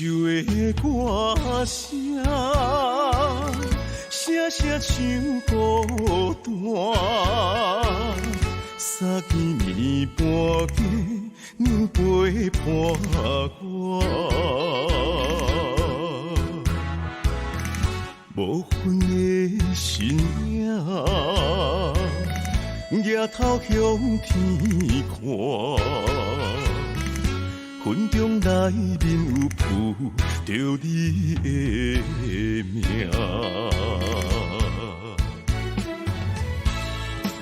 秋的歌声，声声像孤单。三更暝半价，娘陪伴我。无分的身影，抬头向天看。云中内面有浮着你的名，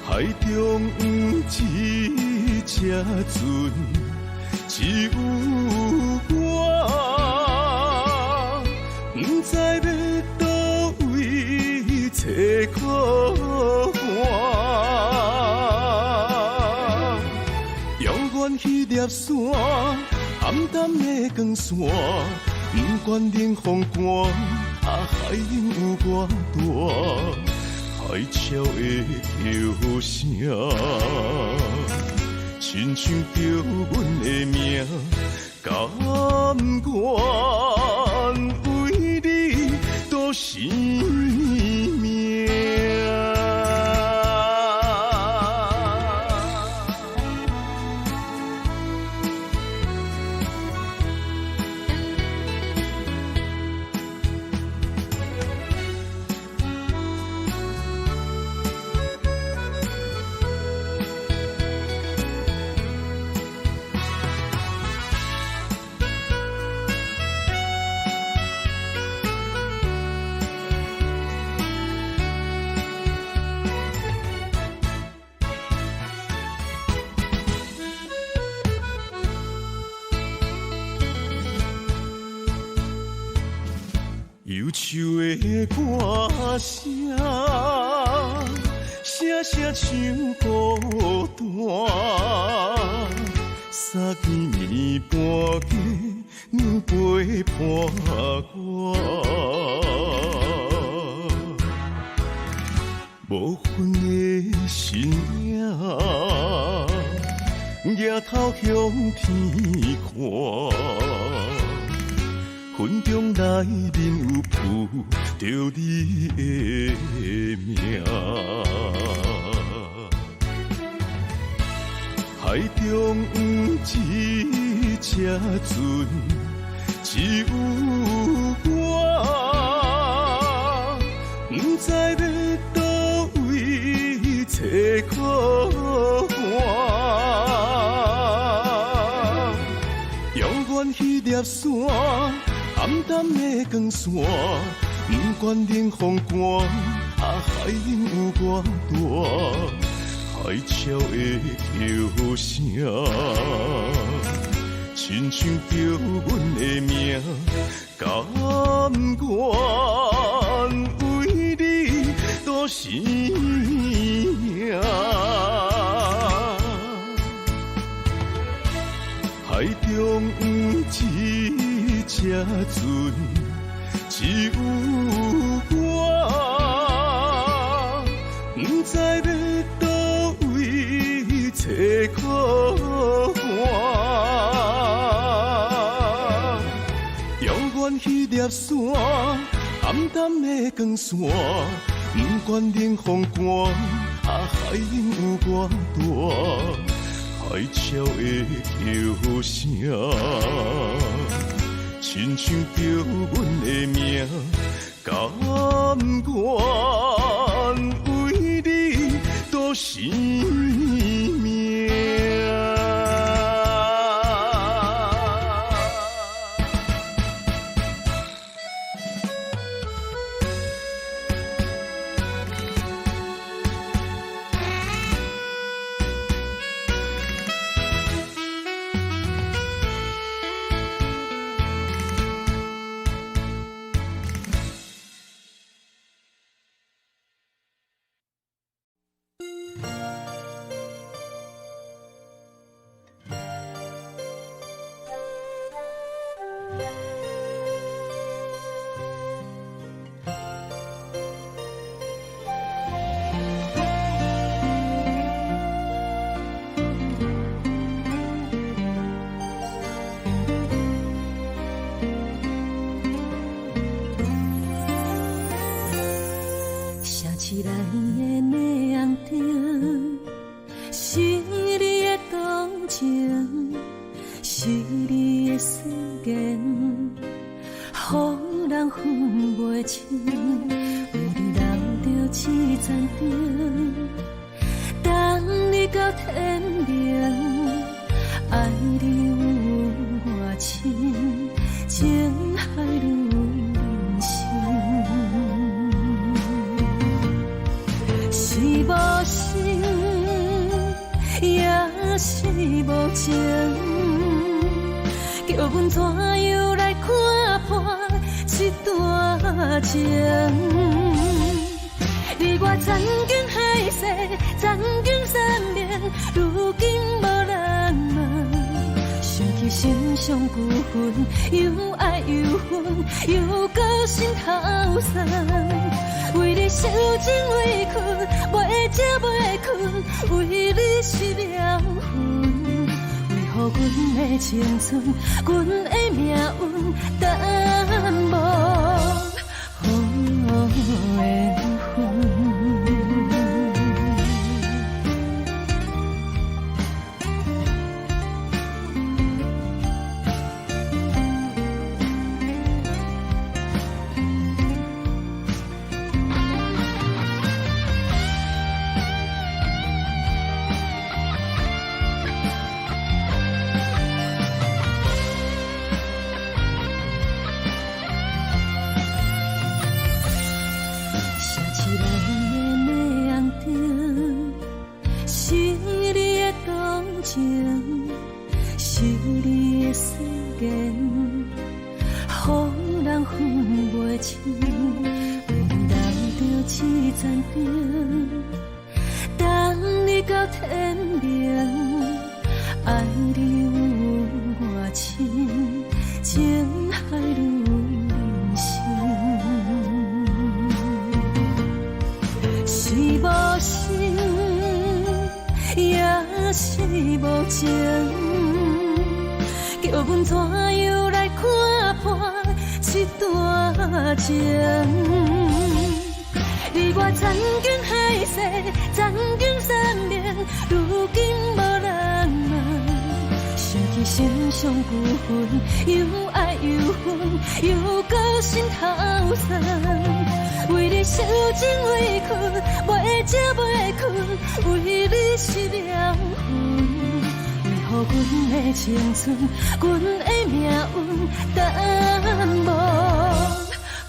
海中有一只船，只有我，不知要倒位找靠岸。遥远迄粒山。暗淡的光线，不管冷风寒，海涌有我大，海潮的叫声，亲像叫阮的名，甘愿为你赌生命。忧愁的歌声，声声像孤单。三更暝半价，娘陪伴我。无分的身影，抬头向天看。云中内面有浮着你的名，海中有一只船，只有我，不知要倒位找靠岸。遥远迄粒山。暗淡的光线，不管冷风寒，海涌有我大，海潮的叫声，亲像叫阮的名，甘愿为你赌生命。海中有一只船，只有我，不知要倒位找靠岸。遥远迄粒山，暗淡的光线，不管冷风寒，海涌有我大。海潮的叫声，亲像叫阮的名，甘愿为你赌生命。城市内的霓虹灯，是你的动情，是你的思念，予人分袂清。为你留着一盏灯，等你到天明。爱你有我深，情海有人生。是无心，也是无情，叫阮怎样来看破这段情？你我曾经海誓，曾经三年，如今无人问。想起心伤孤魂，又爱又恨，又搁心头酸。为你受尽委屈，袂食袂困，为你失了魂。为何阮的青春，阮的命运，等无好缘分？是你的思念，予人分袂清。为你留着一盏灯，等你到天明。爱你有我深，情海有人生。是无心，也是无情。叫阮怎样来看破这段情？你我曾经海誓，曾经三年，如今无人问。想起心伤孤魂，又爱又恨，又搁心头酸。为你受尽委屈，袂食袂困，为你失了魂。予阮的青春，阮的命运，等无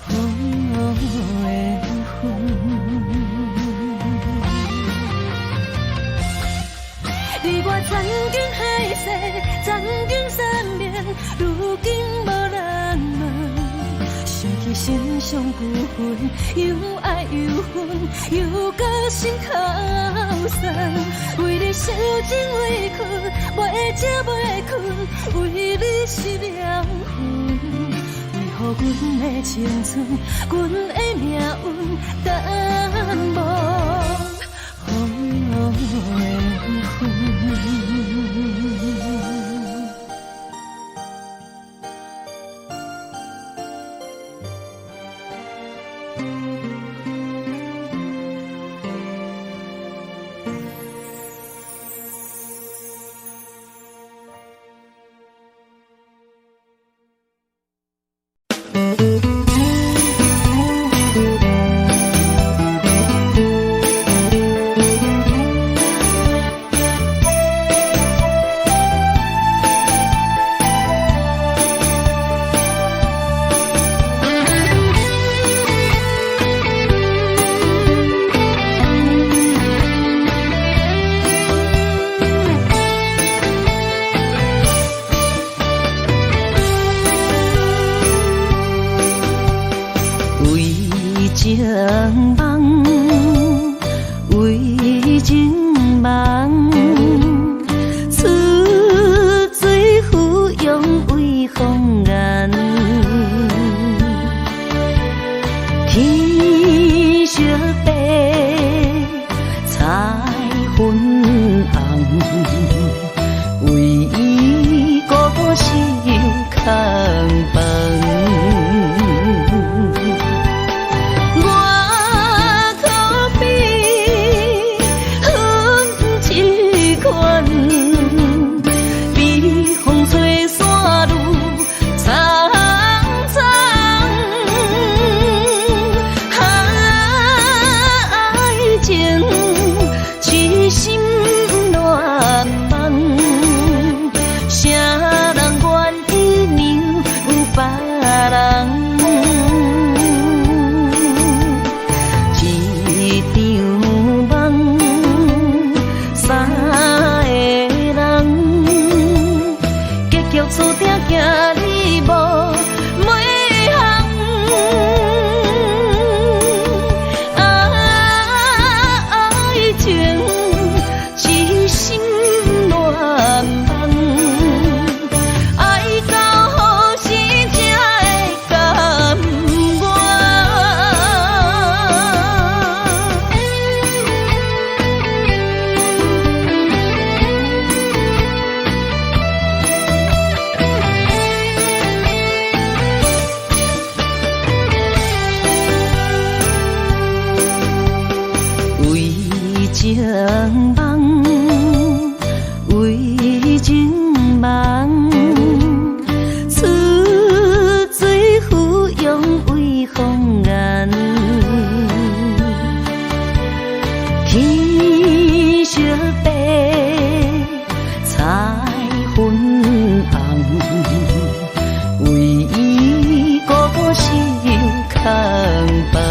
好缘分。你我曾经海誓，曾经三年，如今无人问。想起心伤孤魂，又爱又恨，又搁心头酸。为你受尽委屈，袂食袂困，为你失了魂。为何阮的青春，阮的命运，等无好缘分？梦，为情梦，出水芙蓉为红颜，天色白，彩粉红，为伊孤单守空房。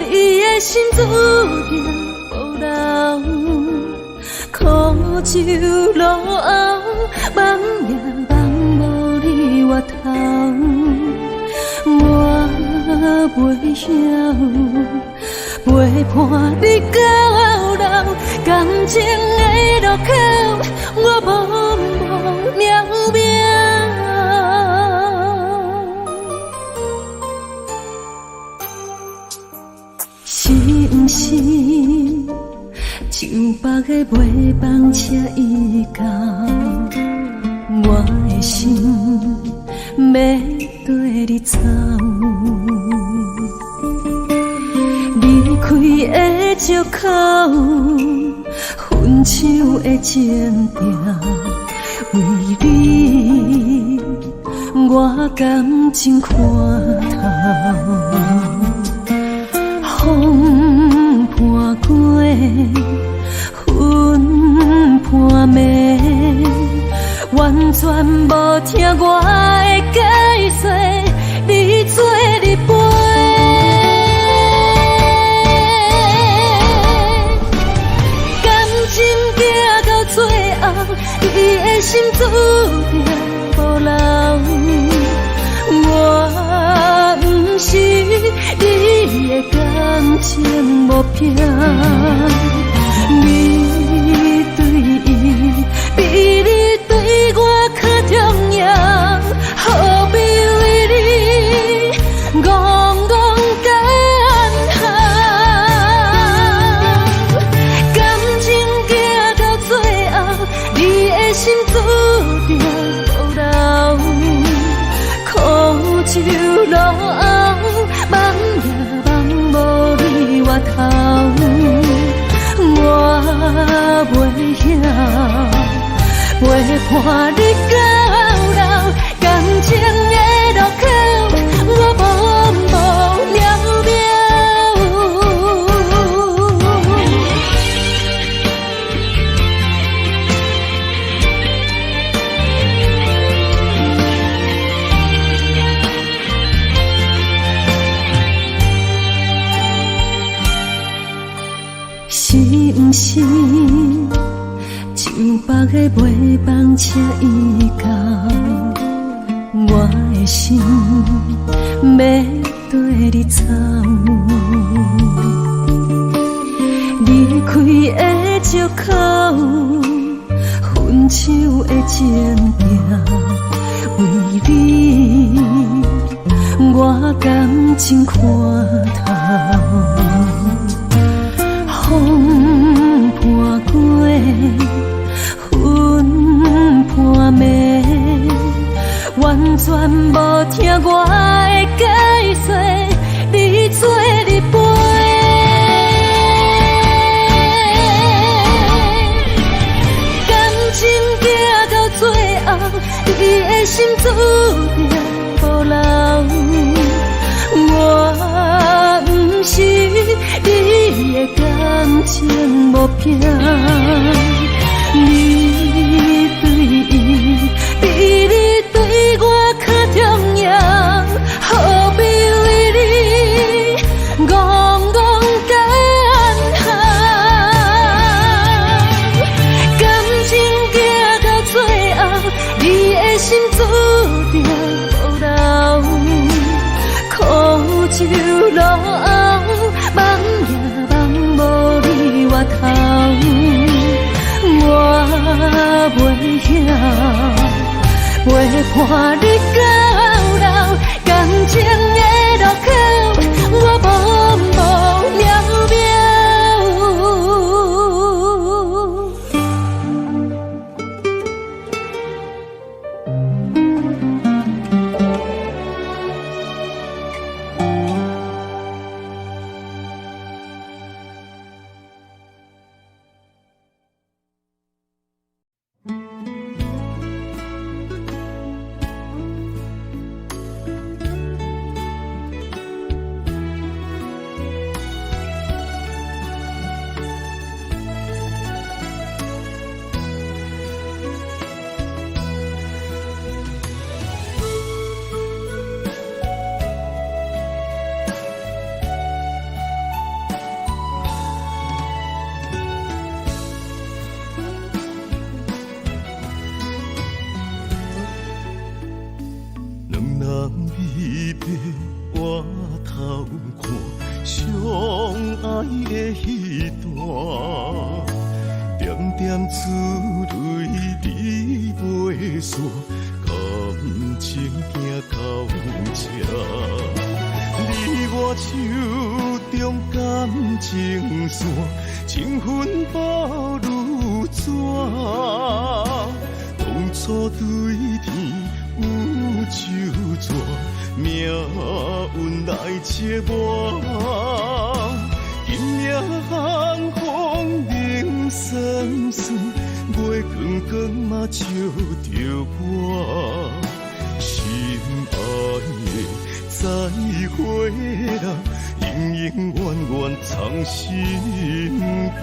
你的心注定无留，苦酒路后，梦也梦无你回头。我袂晓陪伴你到老，感情的路口，我茫茫渺渺。是毋是像别个袂放车伊到，我的心要跟你走。离开的借口，分手的情定，为你我感情看透。风伴过，云伴暝，完全无听我的解释，你做你陪。感情行到最后，你的心注定无留。我不是你的感情目标，你对伊比你对我较重要，何必为你戆戆干行？感情行到最后，你的心注酒路后，梦也梦无你回头。我袂晓，陪伴你到老，感情的路口，我步步了了。是毋是上北的袂放车伊到，我的心要跟你走。离开的借口，分手的情定，为你我感情看透。风伴过，云伴暝，完全无听我的解说，你做你陪。感情行到最后，你的心注定无留。我不是你的感情目标，你对伊比你对我较重要，何必为你戆戆等候？感情行到最后，你的心注定无留。苦酒路后，梦也梦无你回头。我袂晓，陪伴你到老，感情的路口，我步步了了。情分薄如纸，当初对天有手纸，命运来切磨。今夜寒风冷酸酸，月光光嘛照着我，心爱的再会啦。永永远远藏心肝。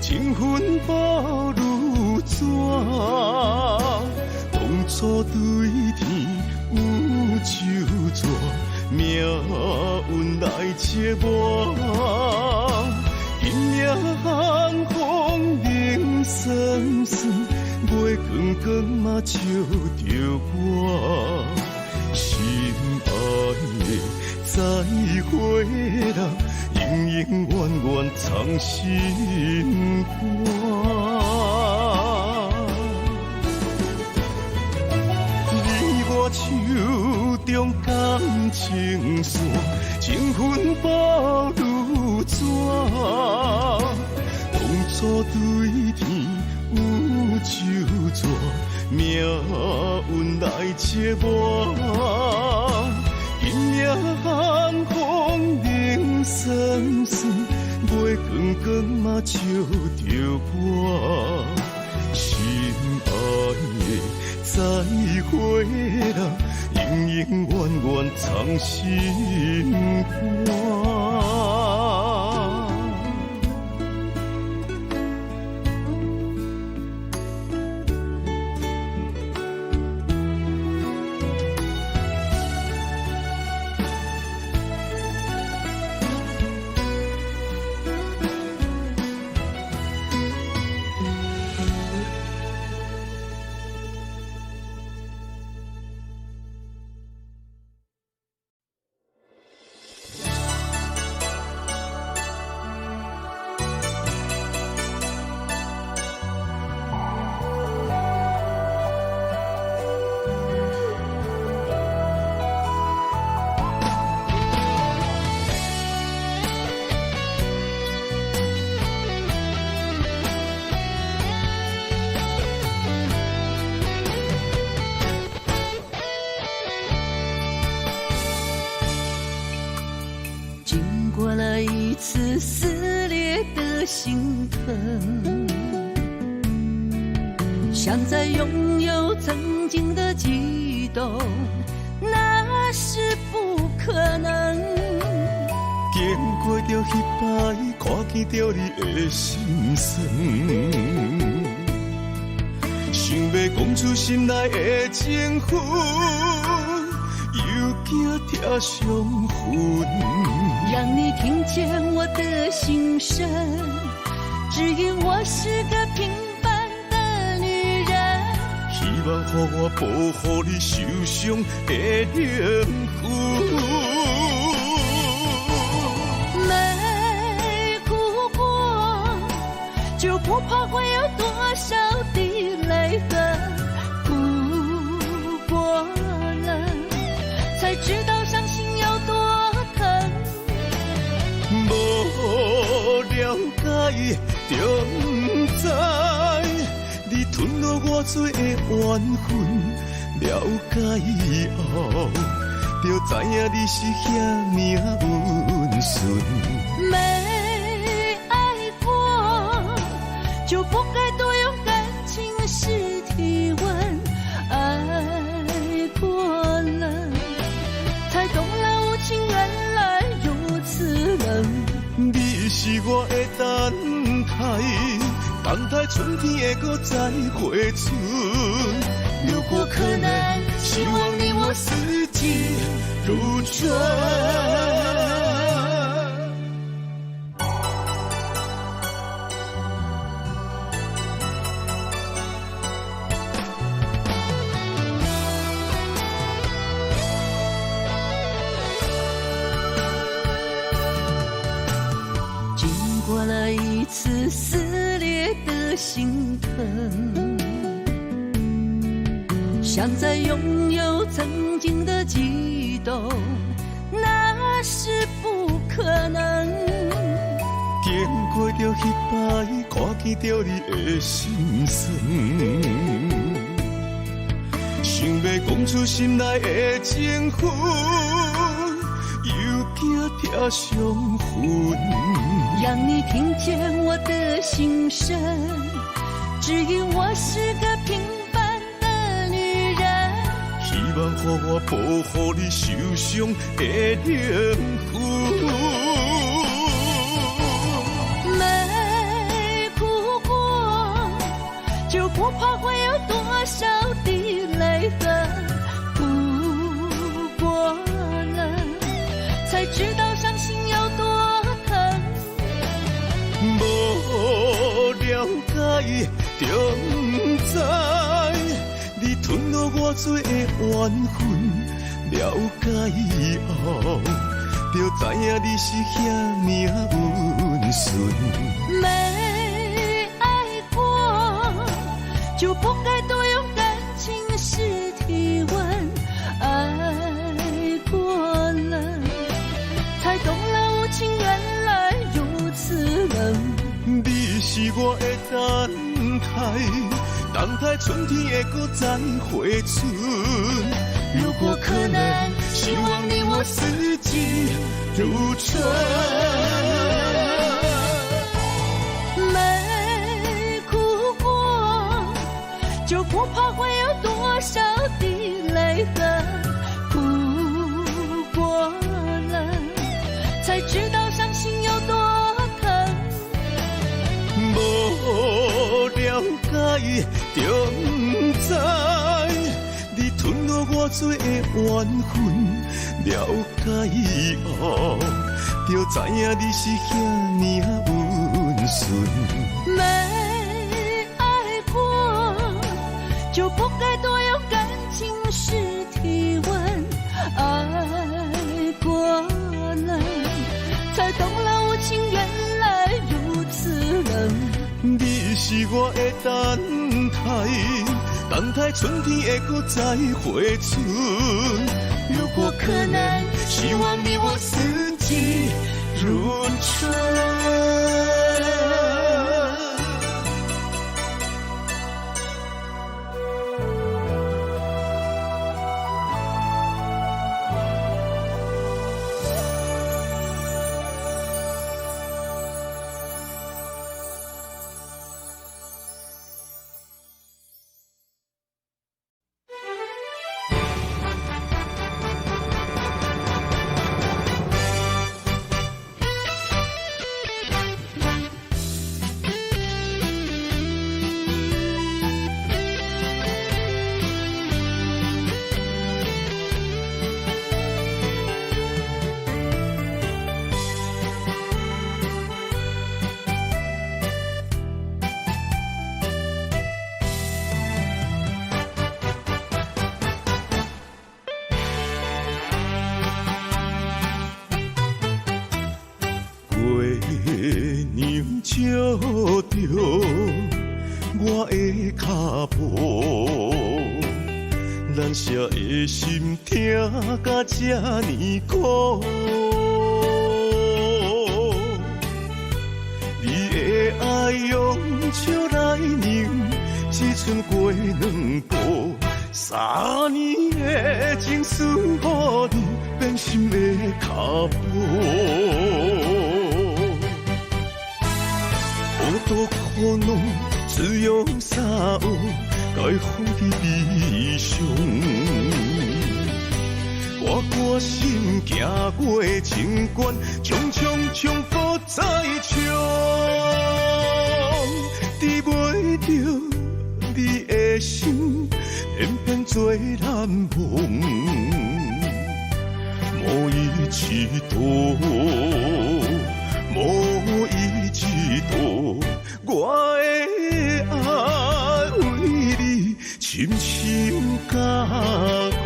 情分薄如纸，当初对天有手纸，命运来切磨。今夜风风冷酸酸，月光光嘛笑着我。心爱的再会啦，永永远远藏心肝。你我手中感情线，情分薄如纸。当初对天有手纸，命运来切磨。今夜风风冷酸酸，月光光嘛笑着我。心爱的再会啦，永永远远藏心肝。过了一次撕裂的心疼，想再拥有曾经的悸动，那是不可能。经过着彼摆，看见着你的心酸，想要讲出心内的情绪，又惊贴伤痕。让你听见我的心声，只因我是个平凡的女人。希望予我保护你受伤的灵魂。没哭过，就不怕会有多少滴泪痕。哭过了，才知道伤心有多疼。无了解，就不知你吞落我多的怨恨。了解以后，就知影你是遐尼温顺。没爱过，就不该多用感情试体温。爱过了，才懂了无情原来如此冷。你是我的等待春天会搁再回春。如果可能，希望你我四季如春。过了一次撕裂的心疼，想再拥有曾经的悸动，那是不可能。经过着彼摆，看见着你的心酸，想要讲出心内的情绪，又惊贴伤痕。让你听见我的心声，只因我是个平凡的女人。希望予我保护你受伤的灵魂。没哭过，就不怕会有多少滴泪痕。哭过了，才知道伤心有多疼。无了解，就不知你吞落我多的缘分。了解以后，就知影你是遐尔温顺。没爱过，就不该多用感情试体温。爱过了，才懂了无情原来如此冷。你是我的等待春天会搁再回春。如果可能，希望你我四季如春。没哭过，就不怕会有多少滴泪痕。哭过了，才知道伤心有多疼。无了解，就不知你吞落我多的缘分。了解以后，就知影你是遐尔温顺。没爱过，就不该多用感情试体温。爱过了，才懂了无情原来如此冷。你是我的等待春天会搁再回春。如果可能，希望你我四季如春。照着我的脚步，咱舍的心痛甲这呢苦。你的爱用笑来凝，只剩过两步。3年的情思，予你变心的脚步。好多苦恼，只用三有，该放伫悲伤。我心行过情关，重复再唱，治袂着你的心，偏偏做难忘。无依之途，无依之途，我的爱为你深深加固。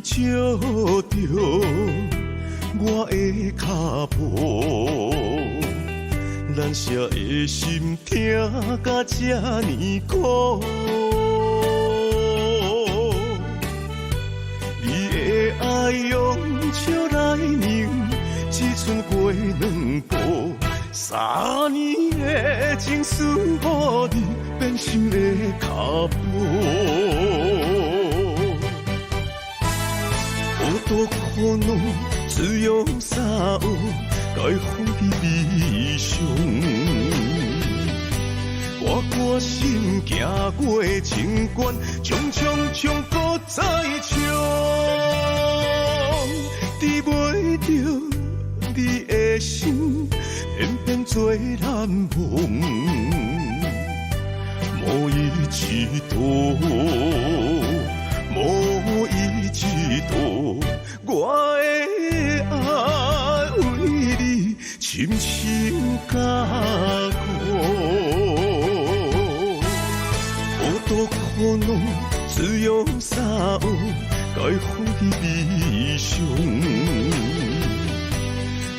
照着我的脚步，咱舍的心痛甲这呢苦。你的爱用笑来凝，只剩过两步。3年的情思，予你变心的脚步。好多苦恼，只用三有，该放弃理想。我肝心行过情关，冲冲冲，搁再冲，治袂着你的心，偏偏做难忘。无伊一度，无伊一度，我的爱为你深深加固。多苦恼，只有傻学，该放弃理想。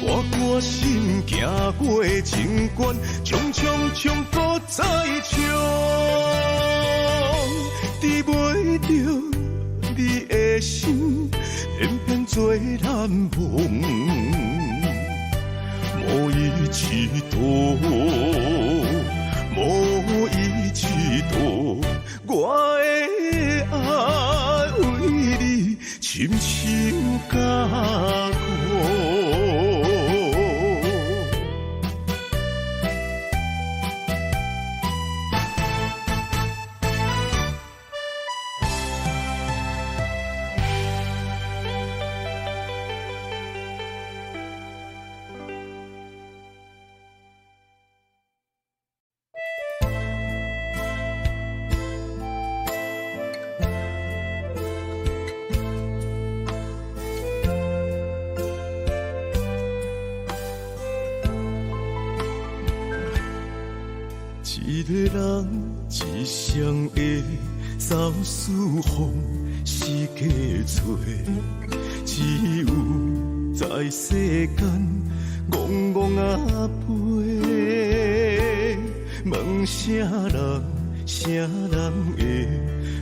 我肝心行过情关，冲冲冲，搁再冲，治袂着你的心，偏偏做难忘。无伊一度，无伊一度。我的爱为你深深加固。一个人一双的扫四方是假找，只有在世间戆戆啊飞。问啥人会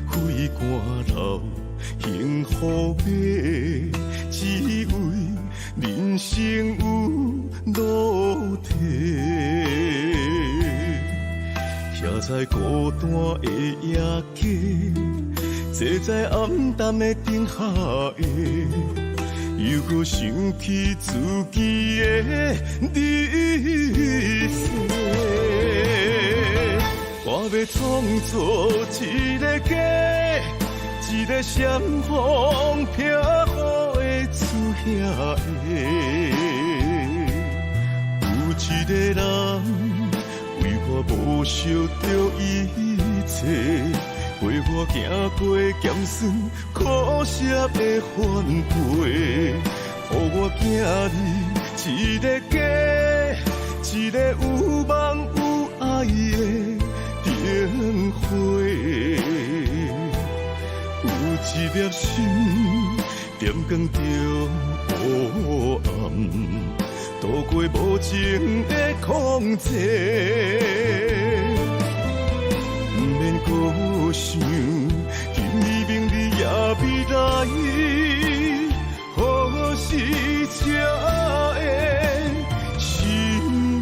费汗流幸福的？只为人生有路途。徛在孤单的夜街，坐在暗淡的灯下的，又搁想起自己的日子。我要创造一个家，一个闪风飘雨的厝遐的，有一个人。为我无惜着一切，陪我行过咸酸苦涩的反背，予我囝儿一个家，一个有梦有爱的灯火，有一粒心点光着黑暗。度过无情的空隙，不免搁想，今日明日也未来，何时才会心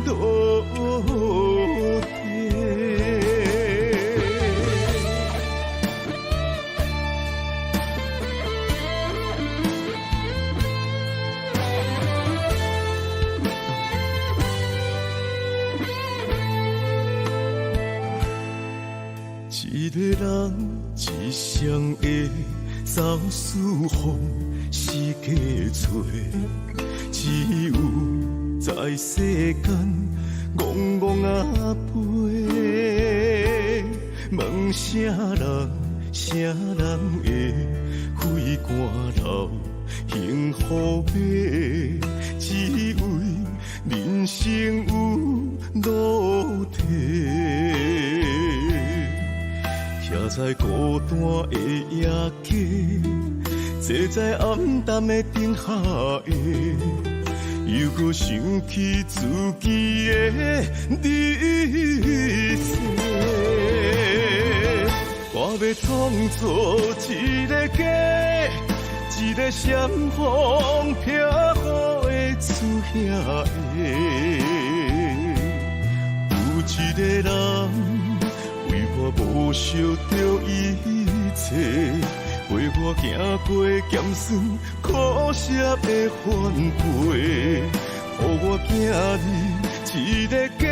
落地？一个人一双的扫四方是假找，只有在世间戆戆啊飞。问啥人会费汗流幸福的？只为人生有路途。徛在孤单的夜街，坐在暗淡的灯下的，又搁想起自己的日子。我要创造一个家，一个闪风飘雨的厝遐的，有一个人。为我无惜着一切，陪我行过咸酸苦涩的反背，予予我行入一个家，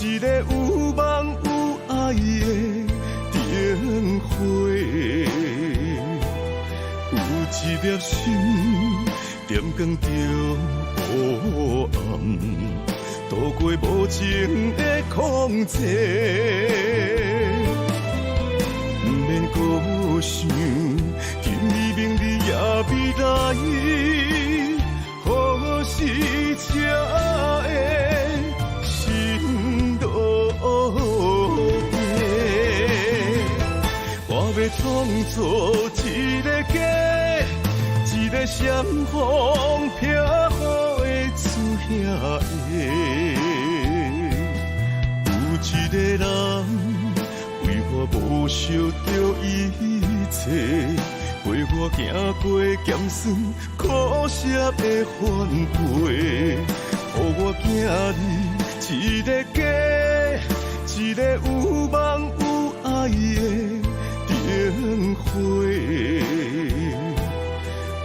一个有梦有爱的灯火。有一粒心，点光中黑暗，渡过无情的空际。不免搁想，今日明日也未来，何时才会心落地？我要创造一个家，一个闪风飘雨的厝遐的，有一个人。为我无惜着一切，陪我行过咸酸苦涩的反背，予我行入一个家，一个有梦有爱的灯火。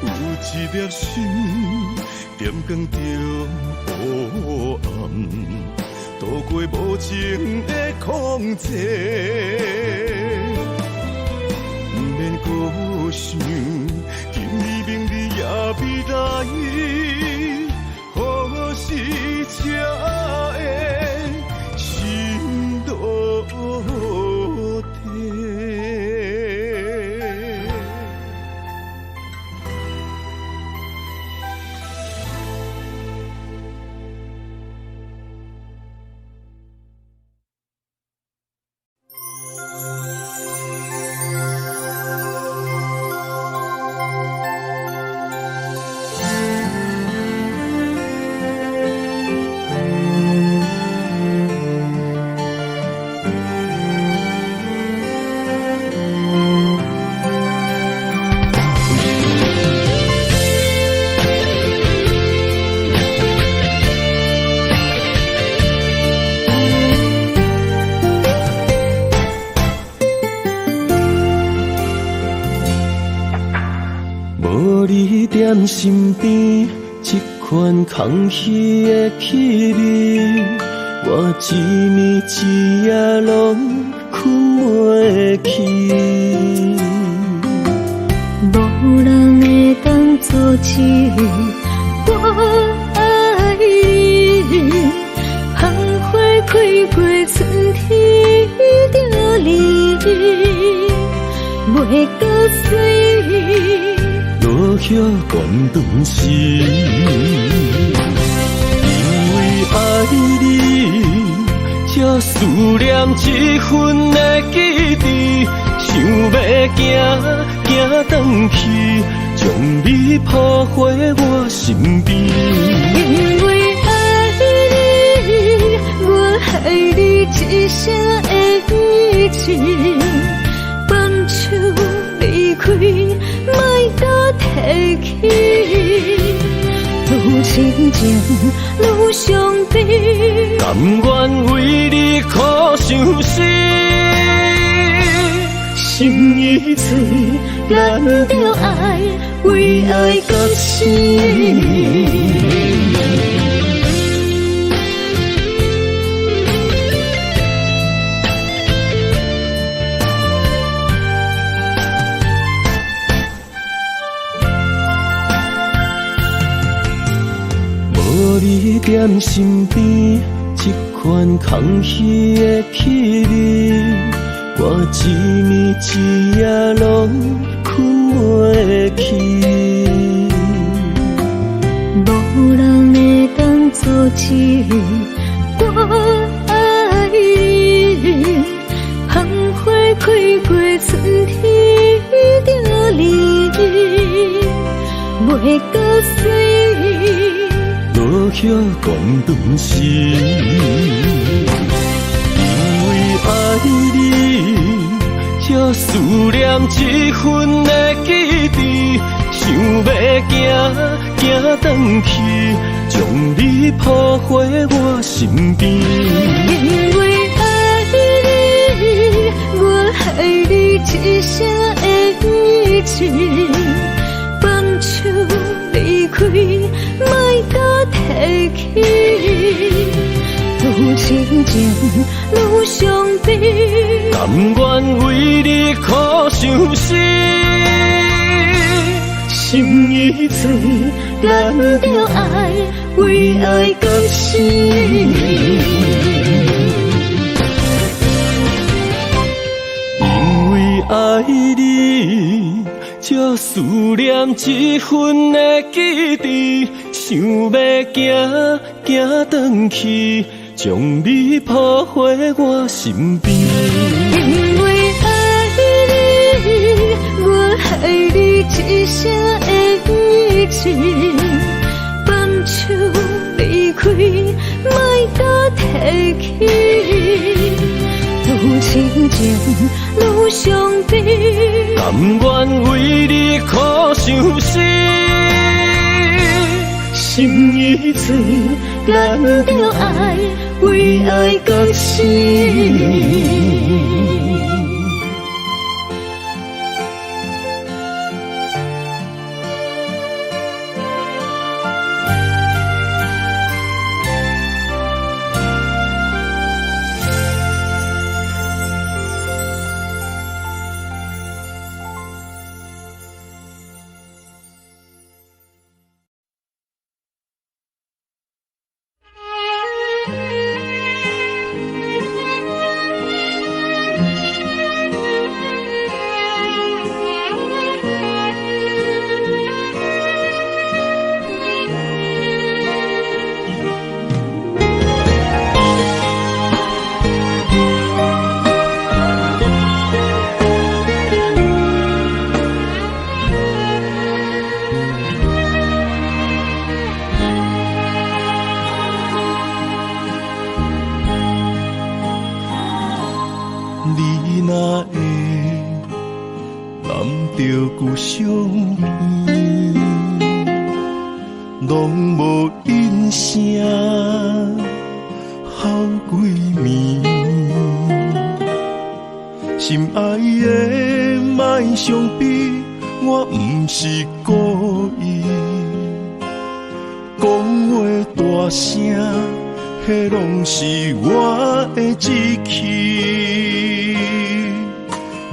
有一粒心，点光中黑暗。渡过无情的空际，不免搁想，今日明日也未来，何时才会心落地？身边这款空虚的气味，我一暝一夜拢困袂去。无人会当阻止我爱你，芳花开过春天就离，袂搁水。落叶断断时，因为爱你，才思念这份的记忆，想要行转去，将你抱回我身边。因为爱你，我爱你一生的意志，放手离开，莫再提起，愈亲情愈伤悲，甘愿为你苦伤心，心已碎，咱着爱，为爱到死。你踮身边，这款空虚的气味，我一暝一夜拢困袂去。无人会当阻止我爱你，芳花开过春天就离，袂搁水。落叶断断时，因为爱你，才思念这份的记忆，想要行转去，将你抱回我身边。因为爱你，我爱你一生的意志，放手离开，莫再提。情情愈伤悲，甘愿为你苦伤心。心已醉，咱着爱，为爱到死。因为爱你，才思念这份的记忆，想要行行转去，将你抱回我身边。因为爱你，我爱你一生的意志，放手离开，莫再提起。愈情情愈伤悲，甘愿为你苦伤心。心已醉，咱着爱，为爱到死。你若会揽着故乡片，拢无因声好几暝。心爱的莫伤悲，我不是故意，讲话大声，迄拢是我的志气。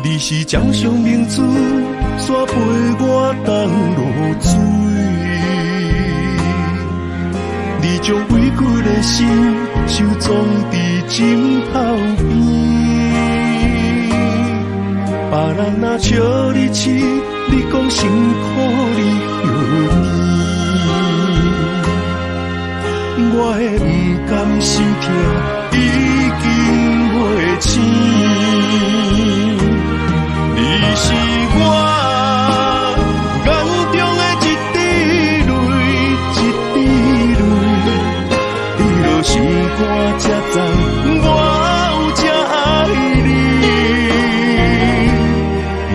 你是掌上明珠，煞陪我东落水。你将委屈的心收藏伫枕头边。别人若笑你痴，你讲辛苦你休眠。我的不甘心痛已经袂醒。你是我眼中的一滴泪，一滴泪，你落心肝才知我有这爱你。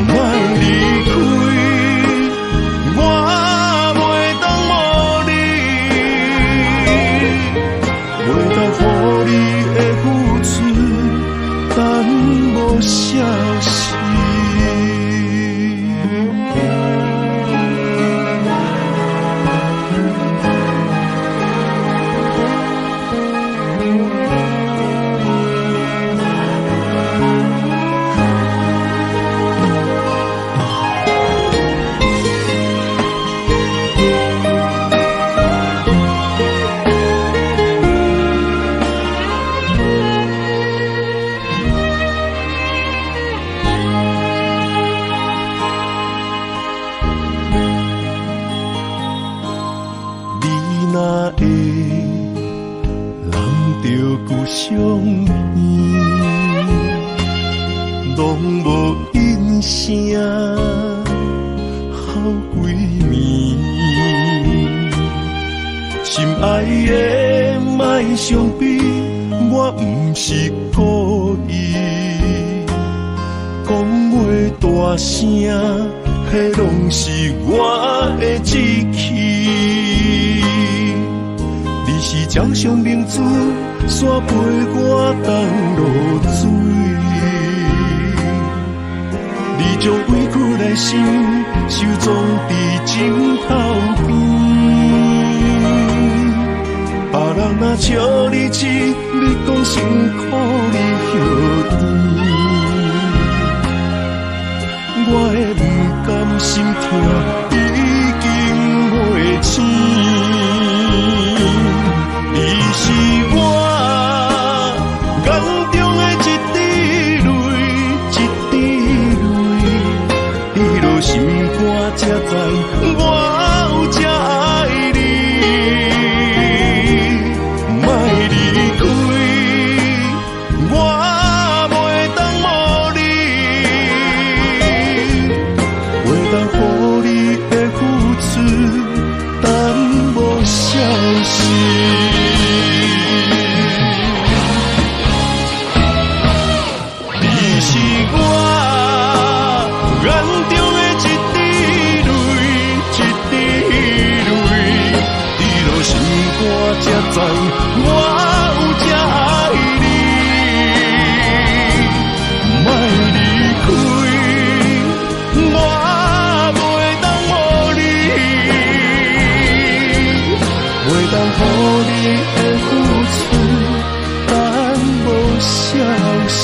莫离开，我袂当无你，袂当予你的付出等无消息。相片，拢无因声好几暝。心爱的莫伤悲，我不是故意。讲话大声，迄拢是我的志气。你是掌上明珠，煞陪我东落水。你将委屈的心收藏伫枕头边。别人若笑你痴，你讲辛苦你许甜。我的不甘心痛已经袂醒，你是我眼中的一滴泪，一滴泪，滴落心肝才知我有这爱你。莫离开，我袂当无你，袂当予你的付出淡薄消失。你是我眼中的一滴泪，一滴泪，滴落心肝才知我有这爱你。莫离开，我袂当无你，袂当予你的付出淡薄消失。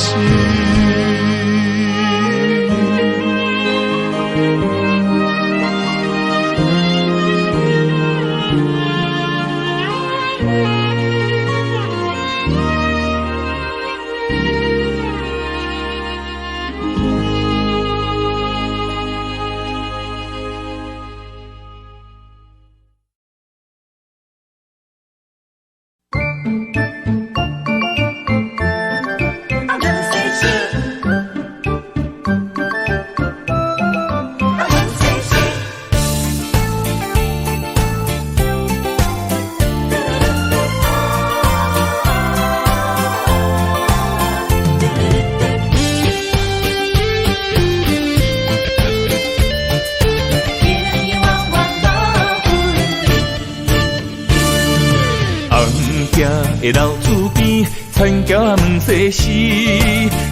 的老厝边，田埕问世事，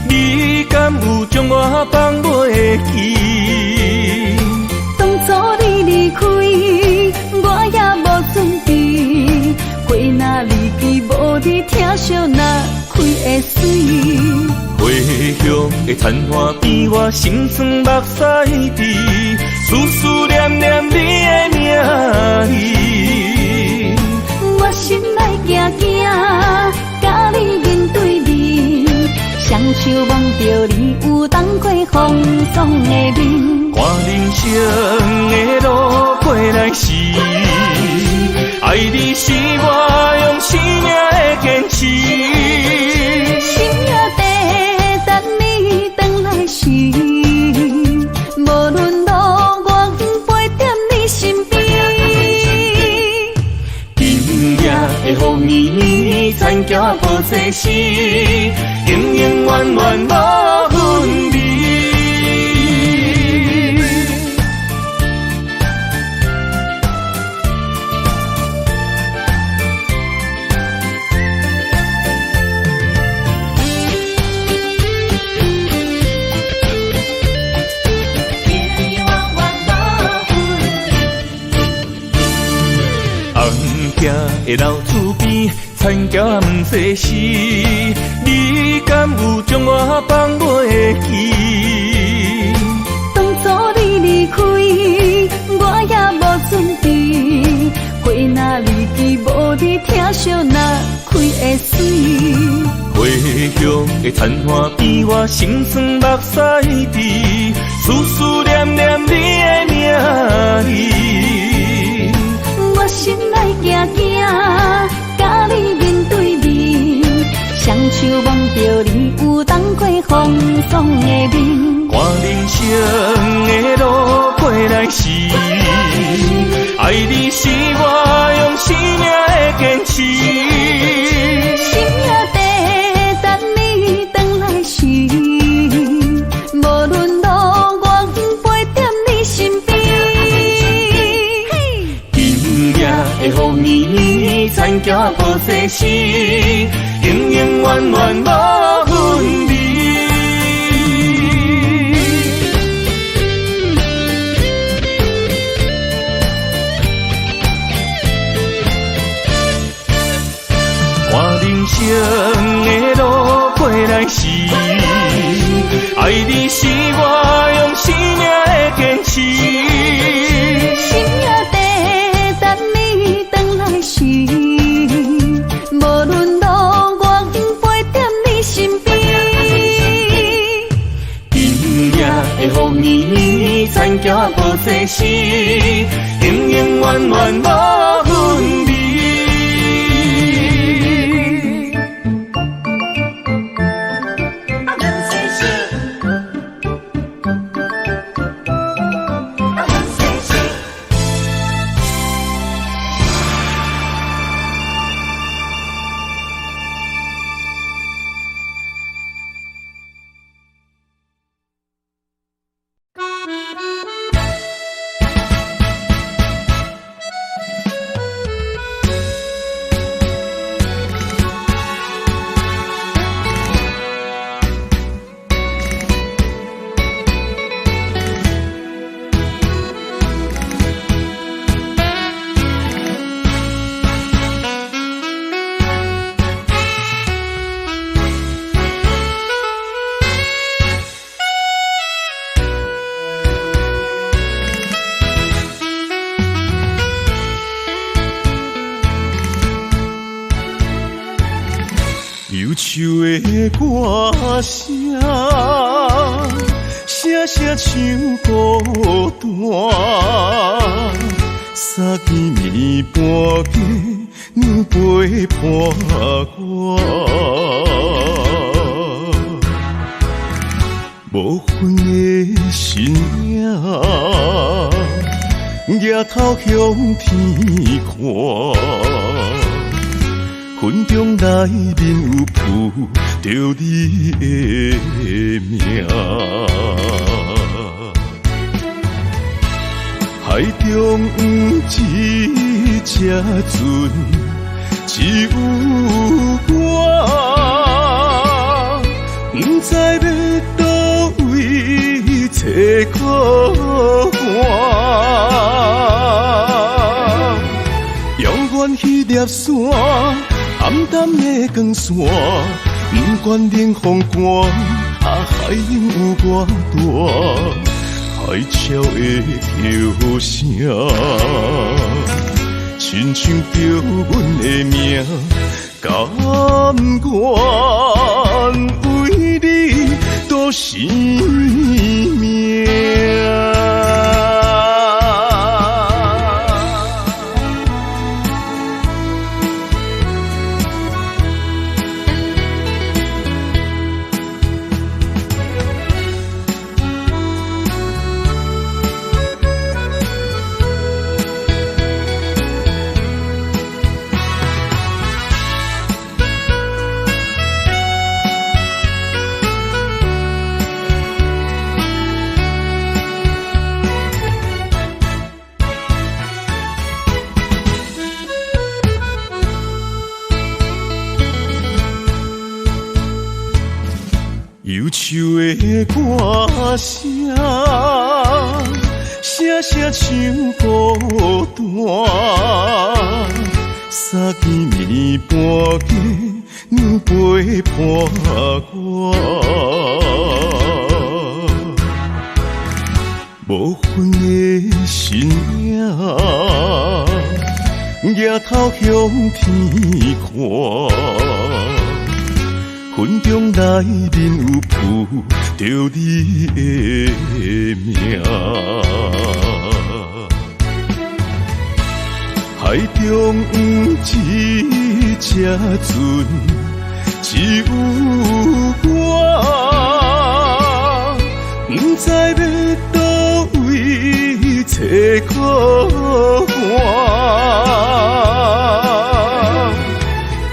你敢有将我放袂记？当初你离开，我也无准备，花若离去，无你疼惜若开会水。回乡的田花边，我心酸目屎滴，思思念念你的名字。我心内惊惊，甲你面对面，双手望着你有当过风霜的面。看人生的路过来时，爱你是我用生命的坚持。心也地等你回来时，无论路我陪在你身边。今夜的雨绵绵，田埕抱世事，永永远远无分离。的老厝边，田埕问世事，你敢有将我放袂记？当初你离开，我也无准备，花若离去，无你疼惜若开会水。回乡的田花边，我心酸目屎滴，思思念念你的名字。我心内惊惊，甲你面对面，双手望着你有当过风霜的面。看人生的路过来时，爱你是我用生命的坚持。心也地等你回来时，无论路我陪在你身边。的雨绵绵，田埕抱世事，永永远远无分离。看人生的路过来时，爱你是我用生命的坚持。心也在等你回来时，无论路我陪在你身边。今夜的风雨残叫无世事，永永远远无分离。忧愁的歌声，声声像孤单。三更暝半夜，娘陪伴我。无分的身影，抬头向天看。云中内面有浮着你的名，海中有一只船，只有我，不知要倒位找靠岸。永远迄粒线，暗淡的光线，不管冷风寒，海涌有偌大，海潮的叫声，亲像着阮的命，甘愿为你赌生命。忧愁的歌声，声声像孤单。三更暝半夜，娘陪伴我。无分的身影，抬头向天看。云中内面有浮着你的名，海中有一只船，只有我，不知要倒位找靠岸。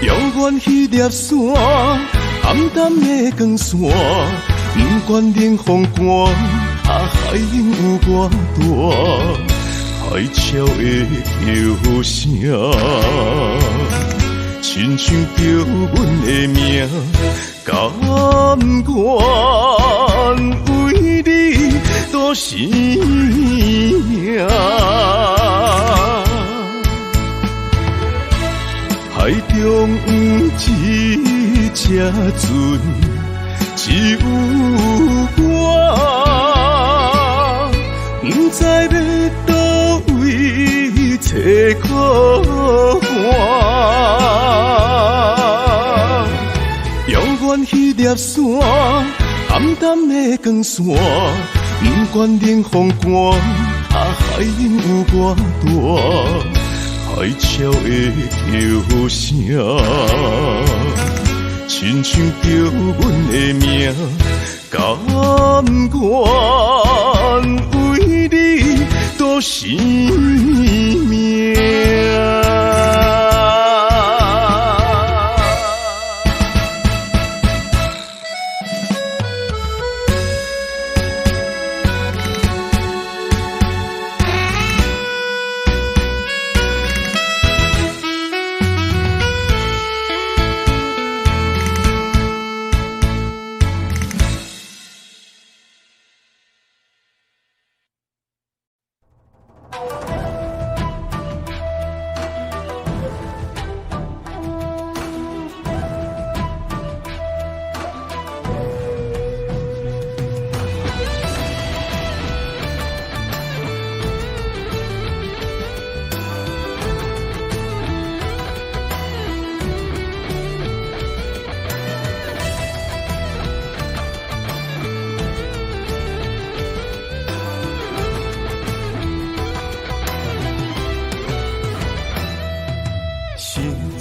永远迄粒线，暗淡的光线，不管冷风寒，海涌有偌大，海潮的叫声，亲像着阮的命，甘愿为你赌生命。海海中有一只船，只有我，不知要倒位找靠岸。遥远迄粒山，暗淡的光线，不管冷风寒，海涌有偌大。海潮的叫声，亲像叫阮的名，甘愿为你赌生命。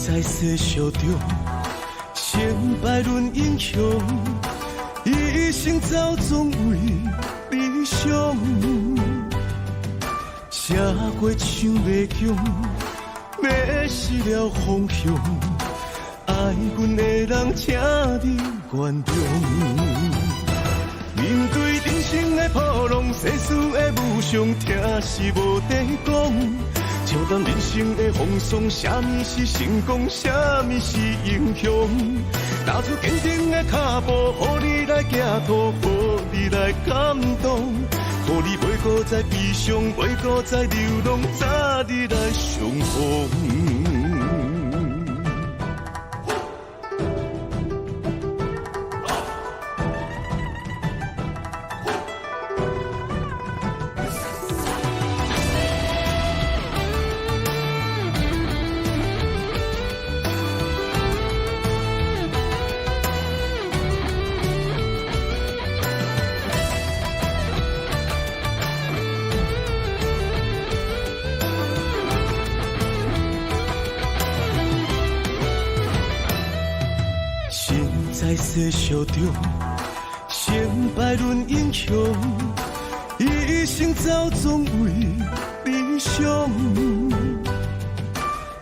在世俗中，成败论英雄，一生走总为理想。写过唱袂强，迷失了方向，爱阮的人，请你原谅。面对人生的波浪，世事的无常，听是无地讲。笑谈人生的风霜，啥物是成功，啥物是英雄？踏出坚定的脚步，予你来行途，予你来感动，予你袂搁再悲伤，袂搁再流浪，早日来相逢。在世俗中，成败论英雄，一生走总为理想。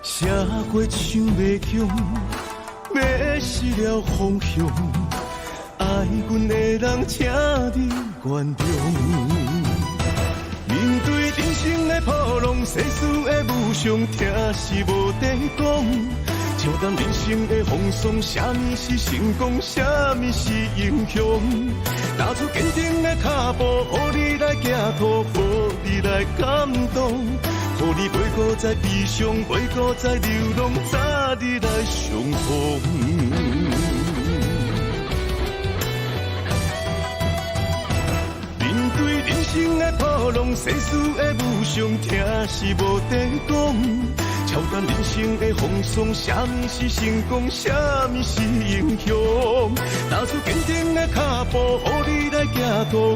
写过唱袂强，迷失了方向，爱阮的人，请你原谅。面对人生的波浪，世事的无常，听是无地讲。笑谈人生的风霜，啥物是成功，啥物是英雄？踏出坚定的脚步，予你来行途，予你来感动，予你袂搁再悲伤，袂搁再流浪，早日来相逢。面对人生的波浪，世事的无常，听是无地讲。笑谈人生的风霜，啥物是成功，啥物是英雄？踏出坚定的脚步，予你来行途，予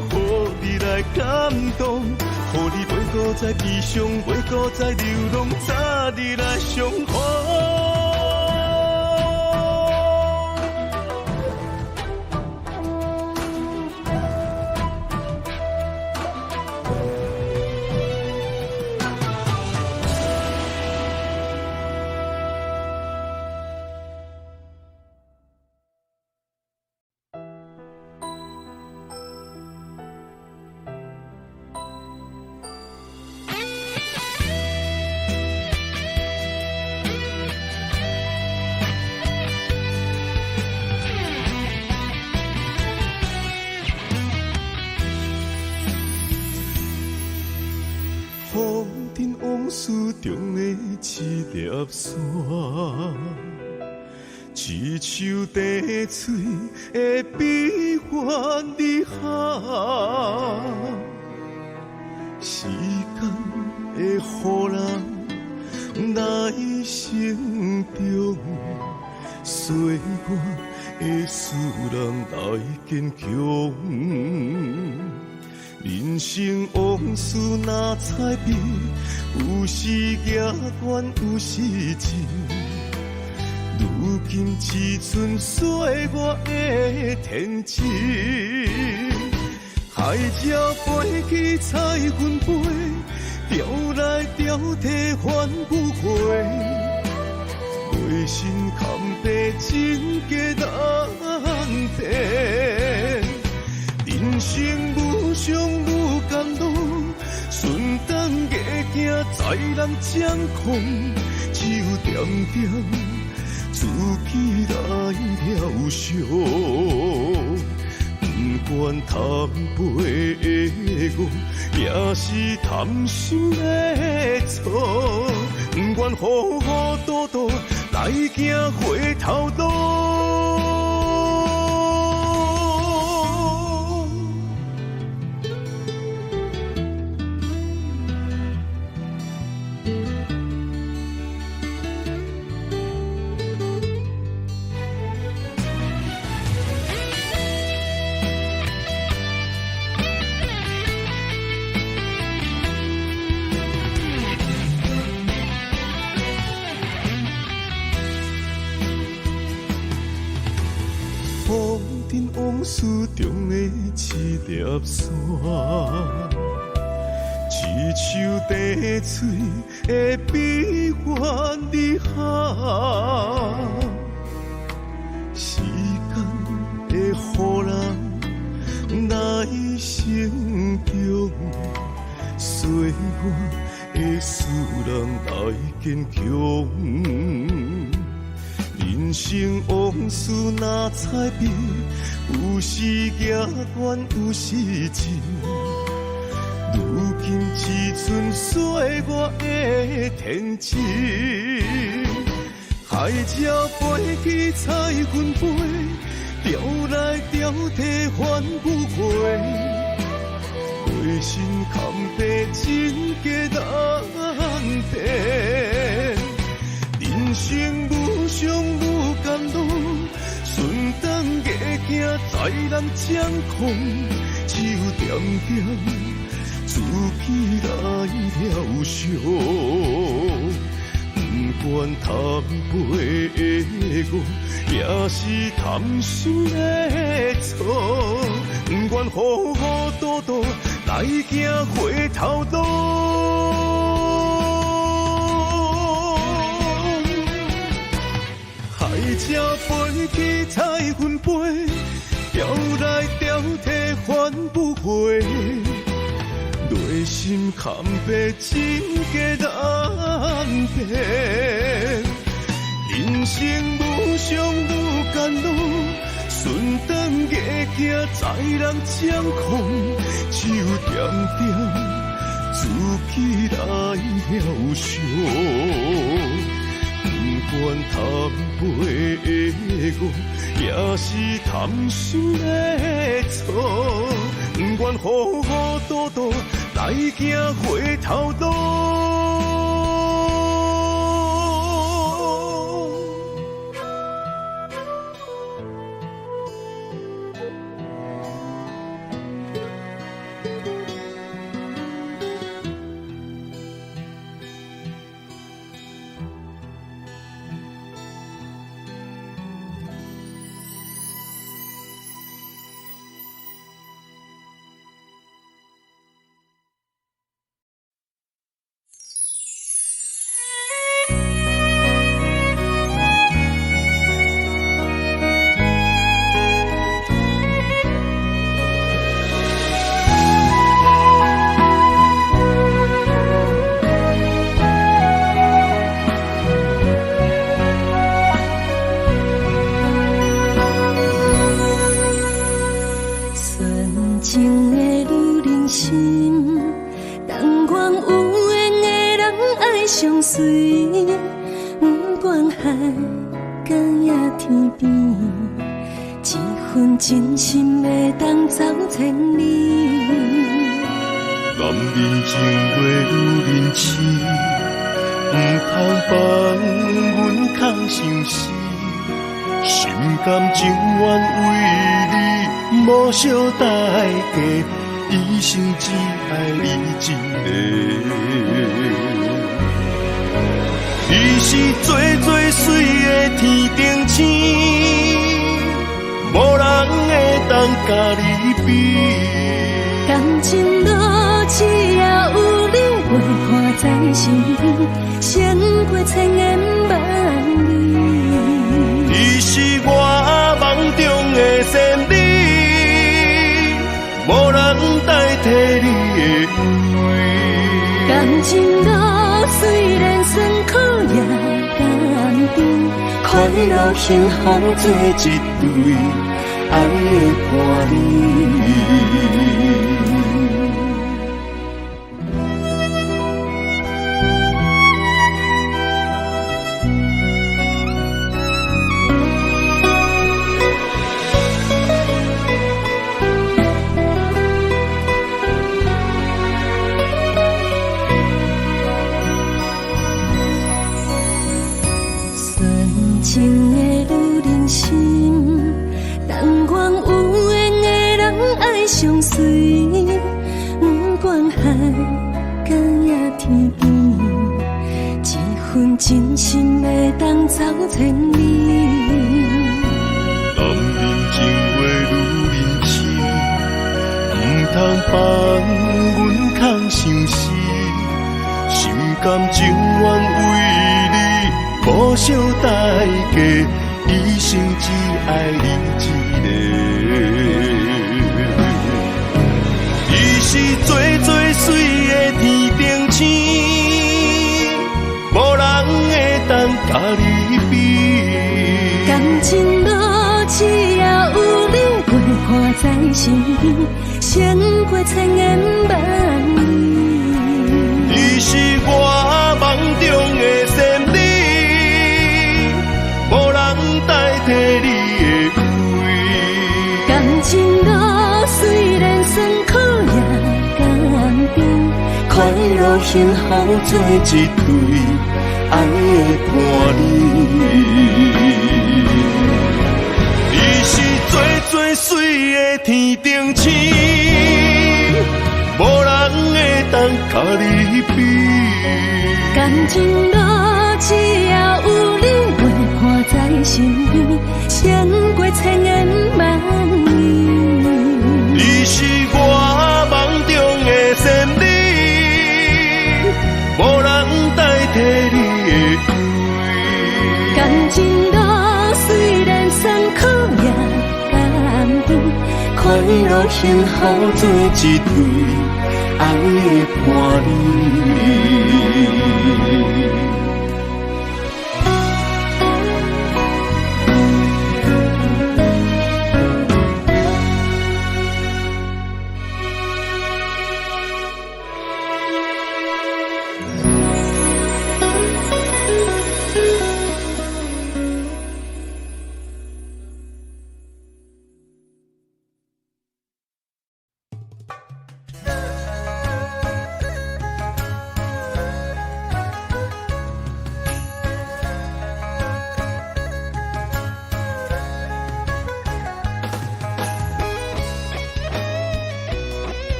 你来感动，予你袂搁再悲伤，袂搁再流浪，早日来相逢。山，一手滴水的悲欢离合，时间会予人来成长，岁月会使人来坚强。人生往事若彩笔，有时逆缘，有时情。如今只剩岁月的天际，海鸟飞去彩云飞，钓来钓去反不回。内心坎坷，情价难平。人生愈上愈甘露，顺当逆行在人掌控，只有点点自己来疗伤。不管贪杯的我，也是贪心的错。不愿糊糊涂涂来行回头路。风尘往事中的一粒沙，一手滴水的悲欢离合，时间会予人来成长，岁月会使人来坚强。人生往事若彩笔，有时逆缘，有时情。如今只剩岁月的天际，海鸟飞去彩云飞，钓来钓去反不回。内心坎坷，情价难平。人生愈上愈甘露，顺当逆行在人掌控，只有点点自己来疗伤。不管贪杯的我，也是贪心的错。不愿糊糊涂涂来行回头路。海鸟飞去彩云飞，钓来钓去反不回。内心坎坷，情价难平。人生愈上愈甘露，顺当逆行在人掌控，只有点点自己来疗伤。不管贪杯的我，也是贪心的错。不愿糊糊涂涂来行回头路。海，敢也天边，一份真心会当走千里。男人情话愈认真，唔通放阮空相思。心甘情愿为你无小代价，一生只爱你一个。你是最最水的天顶星，无人会当甲你比。感情路只要有你陪伴在身边，胜过千言万语。你是我梦中的仙女，无人代替你的位。感情路虽然酸苦也甘甜，快乐幸福做一对，爱的伴侣。情的女人心，但愿有缘的人爱相随。不管海敢也天边，一份真心会当走千里。男人情话愈认真，唔通放阮空相思。心甘情愿为你。无小代价，一生只爱你一个。你是最最水的天顶星，无人会当甲你比。感情路只要有你陪伴在身边，胜过千言万语。你是我梦中的仙女。代替你的位，感情路虽然酸苦也甘甜，快乐幸福做一对，爱的伴侣。你是最最水的天顶星，无人会当甲你比。感情路只要有你陪伴在身边，胜过千言万语。你是我梦中的仙女，无人代替你的位。感情路虽然酸苦也甘甜，快乐幸福做一对，爱的伴侣。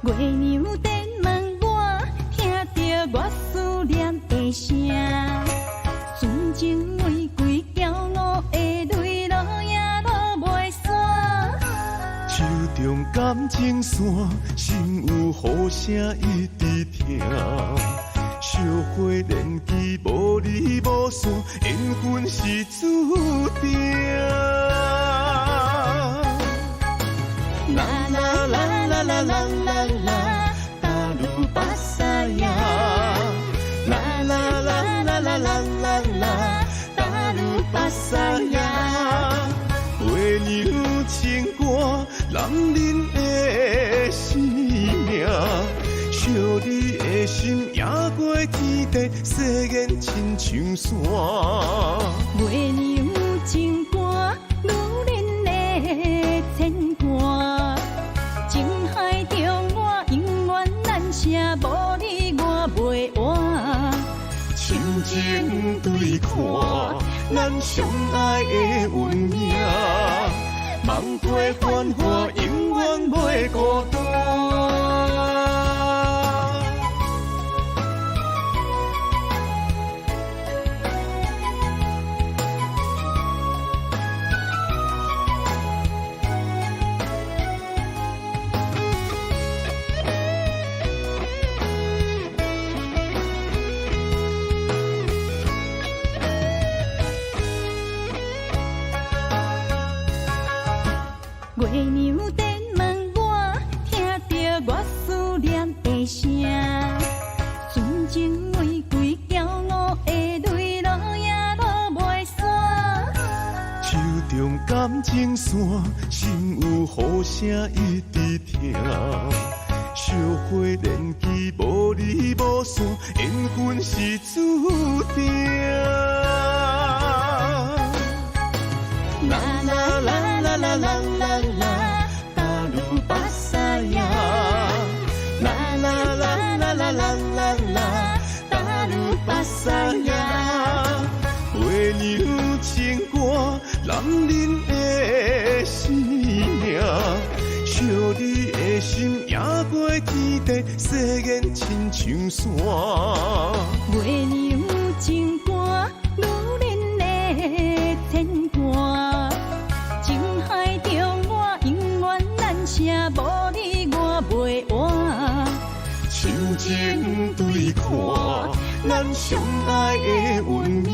月娘电问我，听着我思念的声，纯情玫瑰骄傲的泪落也落袂散。手中感情线，心有雨声一直听。小花年纪无离无散，缘分是注定。啦啦啦啦啦啦啦啦，达鲁巴萨呀！啦啦啦啦啦啦啦啦，达鲁巴萨呀！月娘情歌，男人的生命。惜你的心也过天地，世间亲像山。月娘情歌，女人的牵挂。情海中我永远难舍，无你我袂活。亲情对看，咱相爱的运命。梦过繁华，永远袂孤单。月娘电问我，听着我思念的声，纯情玫瑰骄傲的泪落也落袂散。手中感情线，心有呼声一直听。烧火连枝无离无散，缘分是注定。啦啦啦啦啦啦啦啦，达鲁巴萨呀！啦啦啦啦啦啦啦啦，达鲁巴萨呀！月娘情歌，男人的生命。惜你的心也过天地，世间亲像山。月娘情歌，女人的牵挂。情海中我永远难舍，无你我袂活。亲情对看，咱相爱的运命。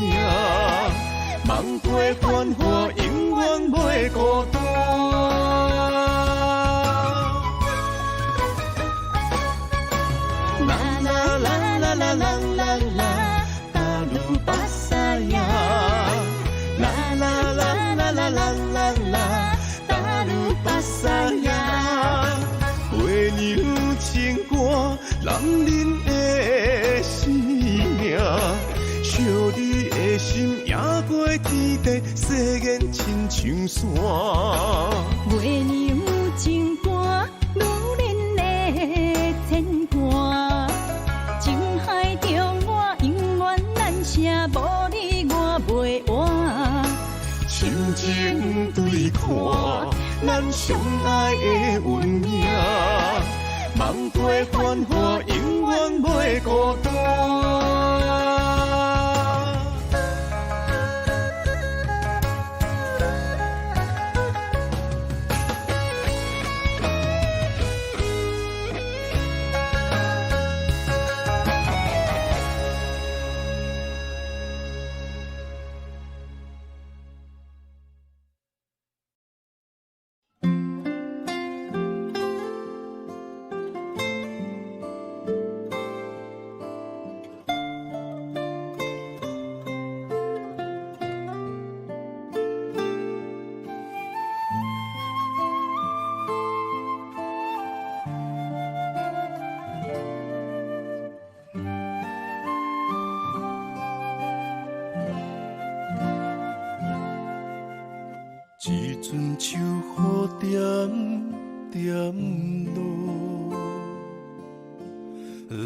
梦过繁华，永远袂孤单。啦啦啦啦啦啦啦啦，达鲁巴萨呀！啦啦啦啦啦啦啦啦，达鲁巴萨呀！月娘情歌，男人的生命。惜你的心也过天地，世间亲像山。月娘情歌，女人的牵挂。情海中我永远难舍，无你我袂活。亲情对看，咱相爱的运命。梦过繁华，永远袂孤单。一阵秋雨点点落，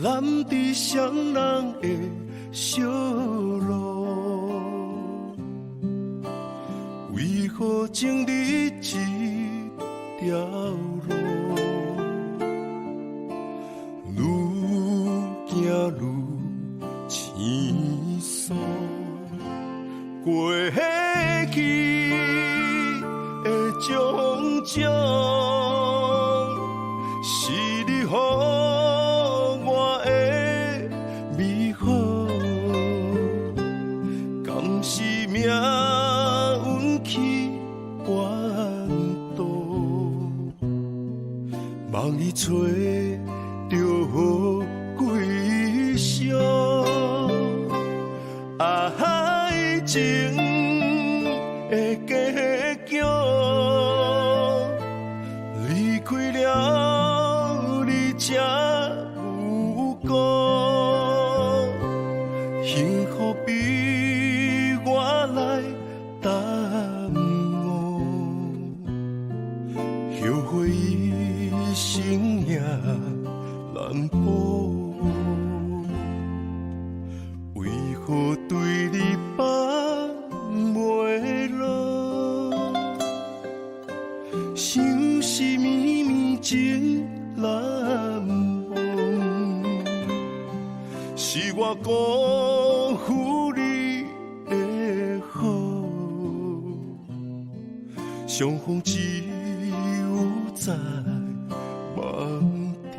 染伫双人的小路，为何情你一条路，愈行愈青疏，过去的种种，是你予我的美好，敢是命运去关渡，望伊找着归乡，爱情的结局，离开了你才有故，幸福比我来耽误，后悔一生也难补。为何对你放袂落？想是绵绵情难忘，是我辜负你的好，相逢只有在梦中。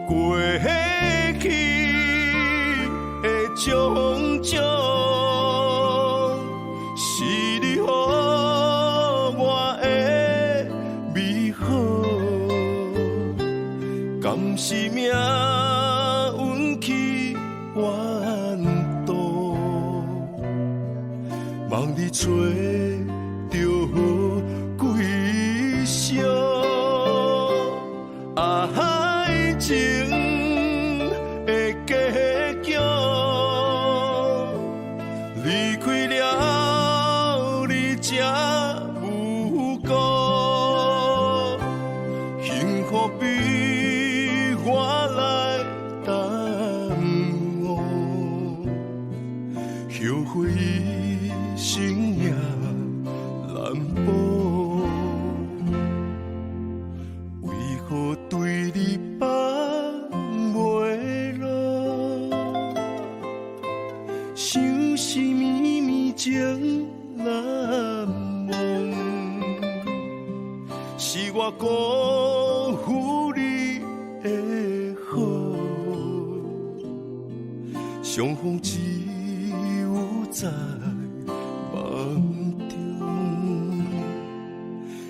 过去的种种，是你予我的美好，敢是命运去弯道，望你找着归宿。爱情的结局，离开了你才有故，幸福比我来耽误，后悔一生也难补。为何对你放袂落？想是绵绵情难忘，是我辜负你的好，相逢只有在梦中，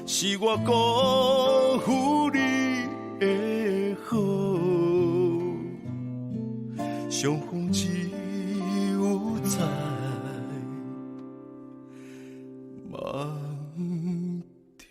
是我辜负你的好，相逢只有在梦中。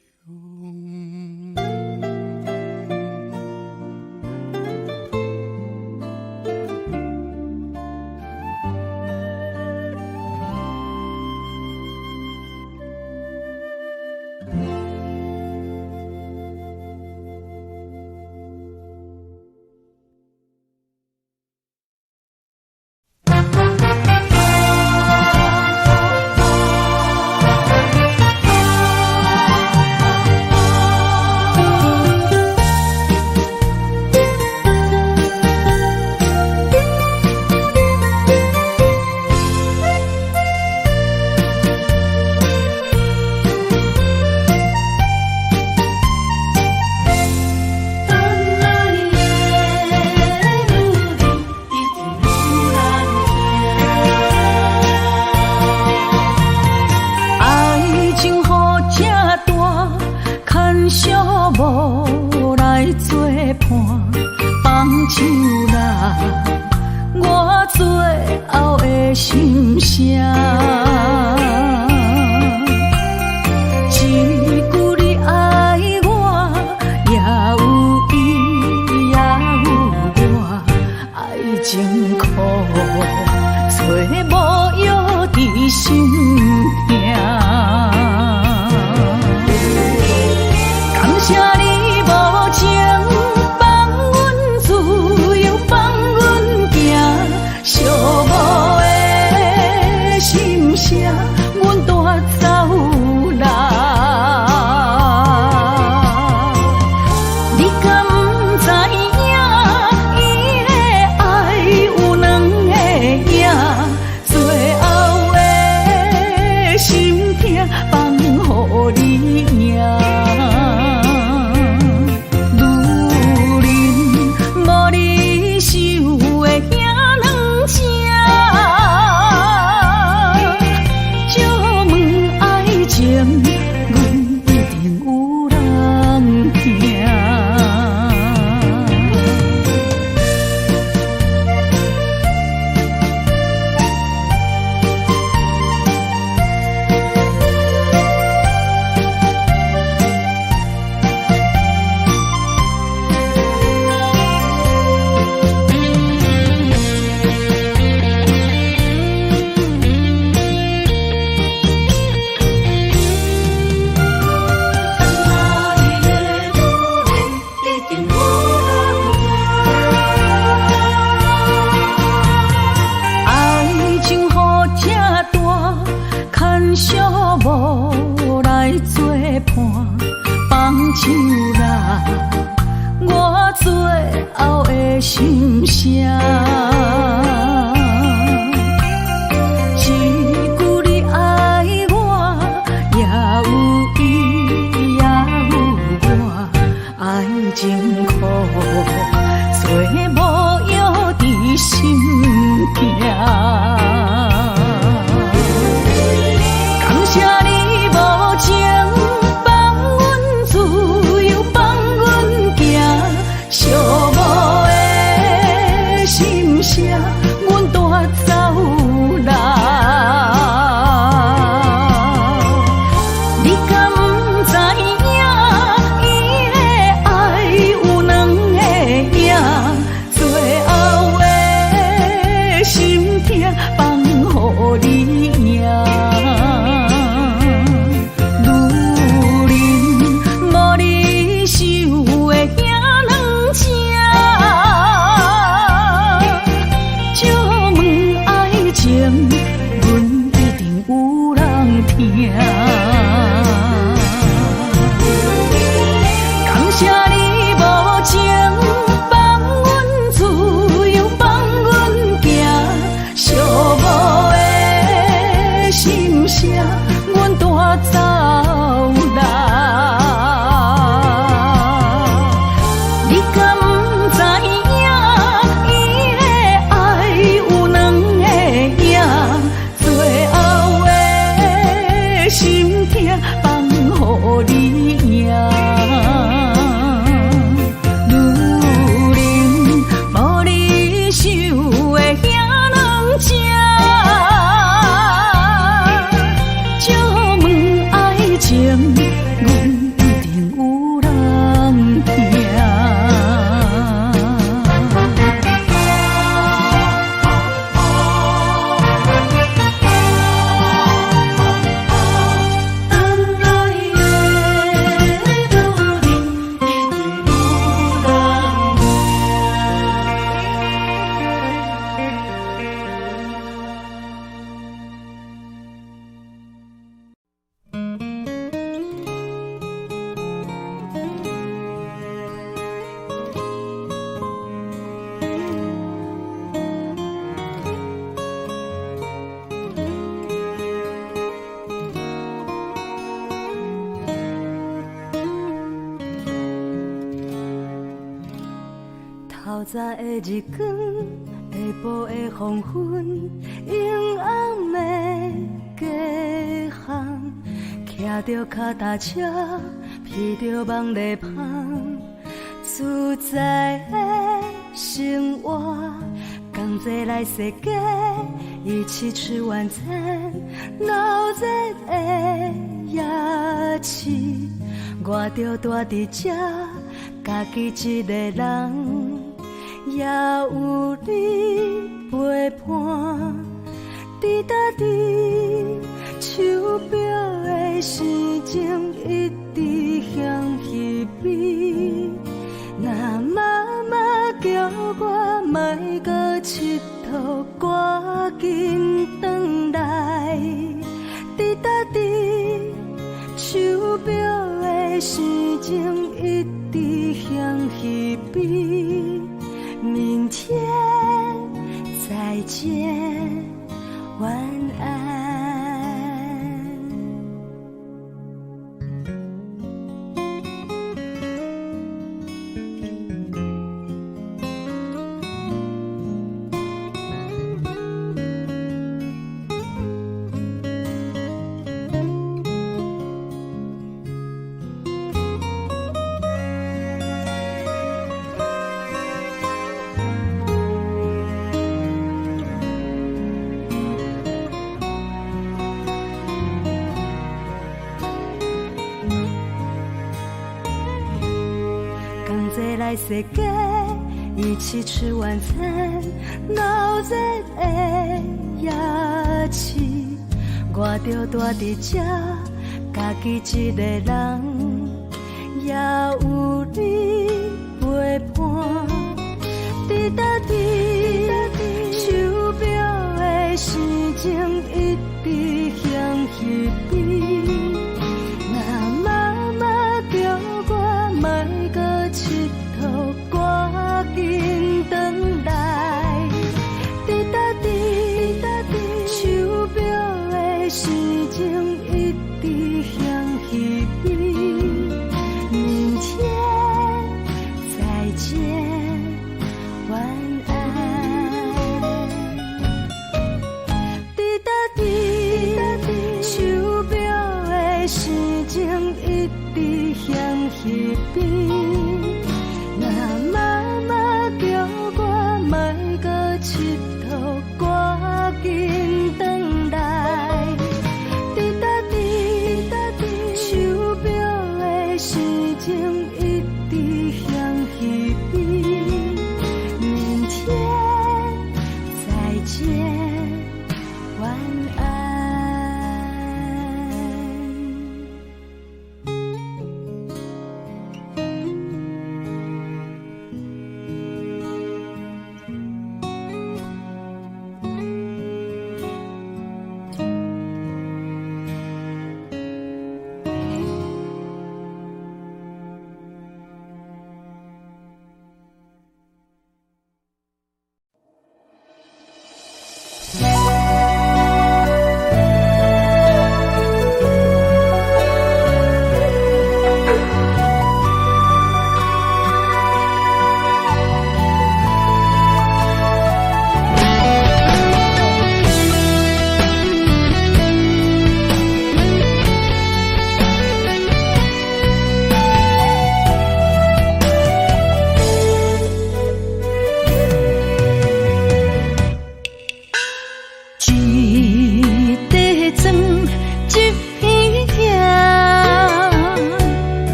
无来作伴，放手啦，我最后的心声。一句你爱我，也有伊，也有我，爱情苦，找无药伫心痛。谢你无情，放阮自由，放阮行，寂寞的心声，阮的心声。一句你爱我，也有伊，也有我，爱情苦，做无药伫心痛。感谢你无情放阮自由，放阮行，寂寞的心声，阮带走啦。你敢不知影，伊的爱有两个影，最后的心痛放予你赢。感谢你无情放阮自由，放阮行，寂寞的心声，阮带走啦。你敢不知影，伊的爱有两个影，最后的心痛放予你赢。女人无你受的遐两只，借问爱情，阮一定有人听。透早的日光，下晡的黄昏，阴暗的街巷，骑着脚踏车，披着梦在香，自在的生活，同齐来世界，一起吃晚餐，闹热的夜市，我着住伫这，家己一个人。也有你陪伴，滴答滴，手表的时钟一直向彼边。若妈妈叫我莫搁佚佗，赶紧转来。滴答滴，手表的时钟一直向彼边。明天再见，晚安。来世界，一起吃晚餐，闹热的夜市，我着住伫这，家己一个人，也有你陪伴。滴答滴，手表的时钟一直向彼边。若妈妈叫我莫搁佚佗，赶紧倒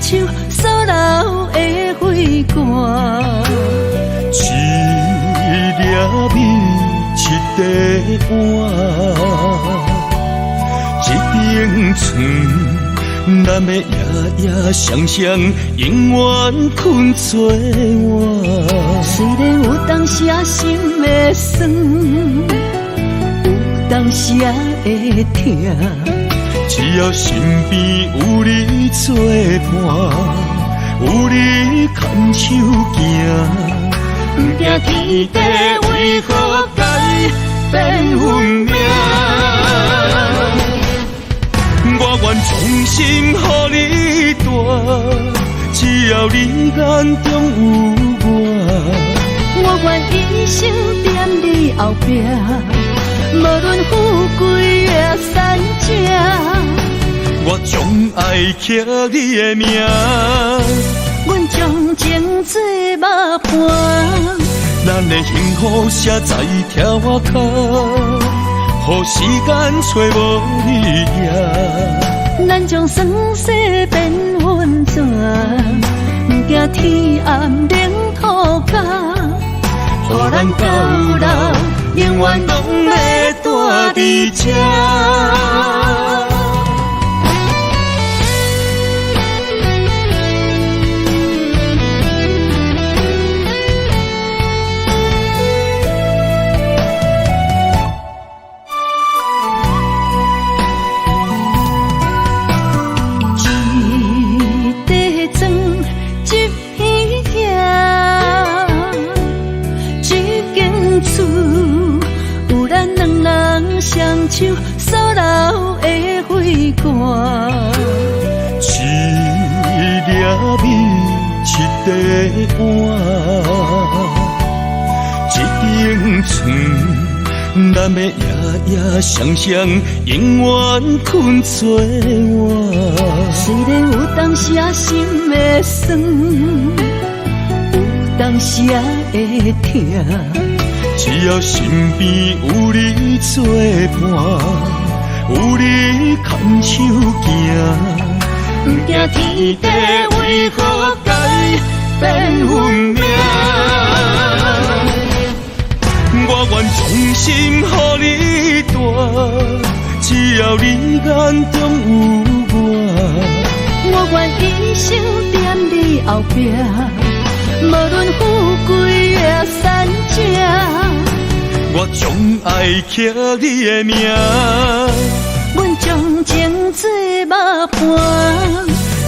手所留的花冠。一粒米，一块碗，一顶床，咱要夜夜双双，永远困做伙。虽然有当时啊心会酸，有当时啊会痛，只要身边有你作伴，有你牵手行。不惊天地为何改变运命？我愿衷心予你大，只要你眼中有我。我愿一生踮你后壁，无论富贵也善者。我将爱刻你的名。阮将情做目伴，咱的幸福写在条脚，予时间找无你影。咱将酸涩变温泉，不惊天暗冷土脚，予咱到老永远拢要住伫这。双手所留的花冠，一粒米，一块碗，一顶床，咱要夜夜双双，永远困做伙。虽然有当时啊心会酸，有当时啊会痛。只要身边有你作伴，有你牵手行，不惊天地为何改变运命。我愿衷心予你大，只要你眼中有我。我愿一生踮你后壁，无论富贵也善者。我将爱刻你的名，阮将情做目伴，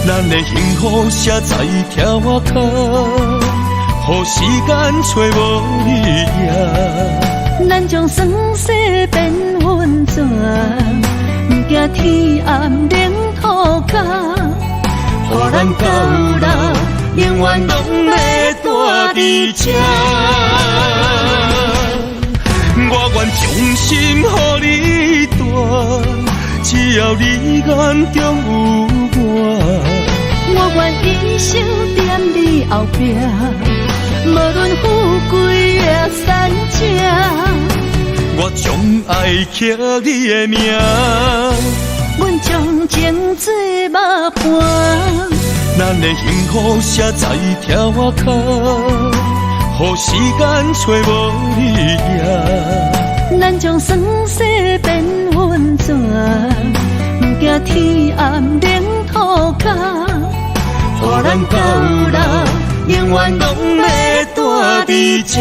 咱的幸福写在条脚，予时间找无你影。咱将酸涩变温泉，不惊天暗冷土脚，予咱到老永远拢要住伫这。我愿衷心予你大，只要你眼中有我。我愿一生踮你后壁，无论富贵也善者。我将爱刻你的名，阮将情做目伴，咱的幸福写在条脚，予时间找无你影。咱将酸涩变温泉，不惊天暗冷土脚，予咱到老永远拢要住伫这。